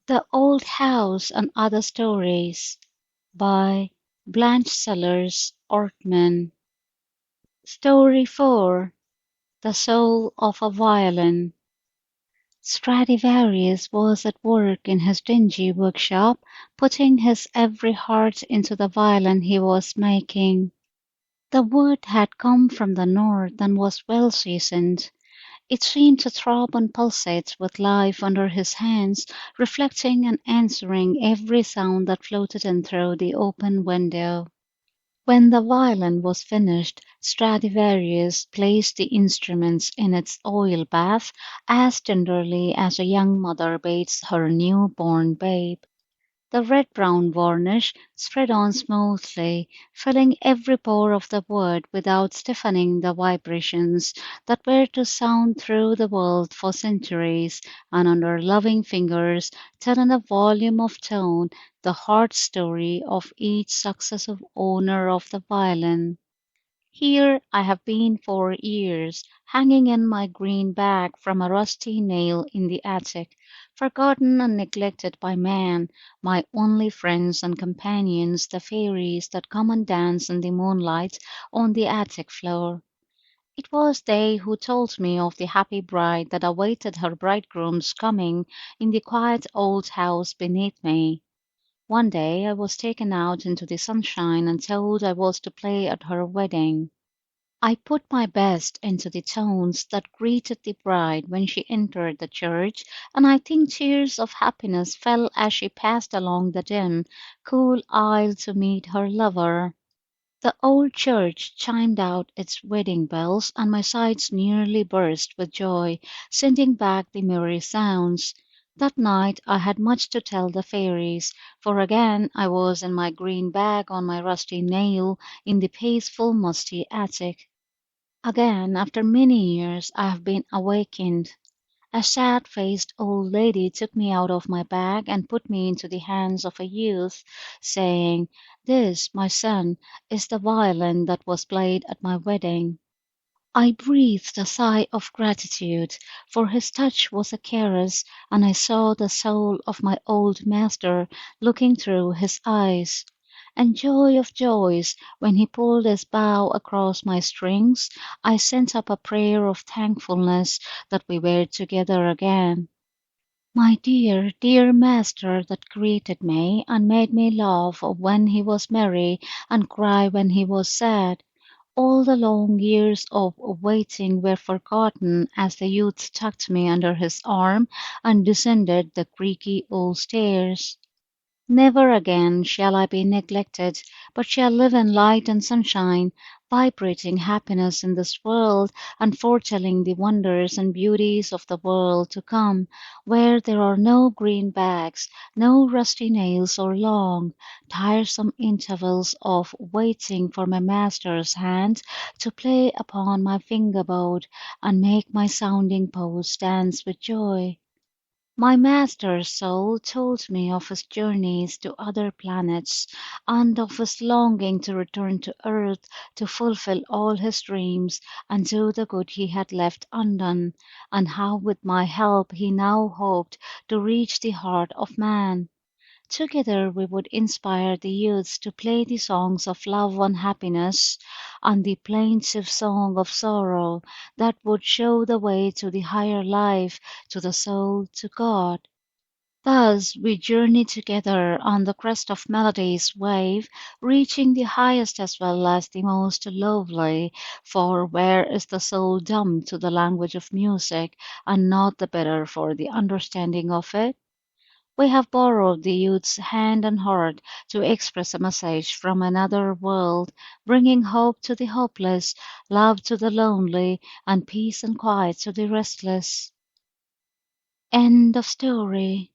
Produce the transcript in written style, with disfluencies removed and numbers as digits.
The Old House and Other Stories by Blanche Sellers Ortman. Story 4. The Soul of a Violin. Stradivarius was at work in his dingy workshop, putting his every heart into the violin he was making. The wood had come from the north and was well seasoned. It seemed to throb and pulsate with life under his hands, reflecting and answering every sound that floated in through the open window. When the violin was finished, Stradivarius placed the instruments in its oil bath as tenderly as a young mother bathes her new-born babe. The red-brown varnish spread on smoothly, filling every pore of the wood without stiffening the vibrations that were to sound through the world for centuries, and under loving fingers tell in a volume of tone the heart story of each successive owner of the violin. Here I have been for years, hanging in my green bag from a rusty nail in the attic, forgotten and neglected by man, my only friends and companions, the fairies that come and dance in the moonlight on the attic floor. It was they who told me of the happy bride that awaited her bridegroom's coming in the quiet old house beneath me. One day I was taken out into the sunshine and told I was to play at her wedding. I put my best into the tones that greeted the bride when she entered the church, and I think tears of happiness fell as she passed along the dim, cool aisle to meet her lover. The old church chimed out its wedding bells, and my sides nearly burst with joy, sending back the merry sounds. That night I had much to tell the fairies, for again I was in my green bag on my rusty nail in the peaceful musty attic. Again, after many years, I have been awakened. A sad-faced old lady took me out of my bag and put me into the hands of a youth, saying, "This, my son, is the violin that was played at my wedding." I breathed a sigh of gratitude, for his touch was a caress, and I saw the soul of my old master looking through his eyes. And joy of joys, when he pulled his bow across my strings, I sent up a prayer of thankfulness that we were together again. My dear, dear master that greeted me and made me laugh when he was merry and cry when he was sad. All the long years of waiting were forgotten as the youth tucked me under his arm and descended the creaky old stairs. Never again shall I be neglected, but shall live in light and sunshine, vibrating happiness in this world, and foretelling the wonders and beauties of the world to come, where there are no green bags, no rusty nails or long, tiresome intervals of waiting for my master's hand to play upon my fingerboard and make my sounding post dance with joy. My master's soul told me of his journeys to other planets, and of his longing to return to earth to fulfill all his dreams and do the good he had left undone, and how with my help he now hoped to reach the heart of man. Together we would inspire the youths to play the songs of love and happiness, and the plaintive song of sorrow that would show the way to the higher life, to the soul, to God. Thus we journey together on the crest of melody's wave, reaching the highest as well as the most lovely, for where is the soul dumb to the language of music, and not the better for the understanding of it? We have borrowed the youth's hand and heart to express a message from another world, bringing hope to the hopeless, love to the lonely, and peace and quiet to the restless. End of story.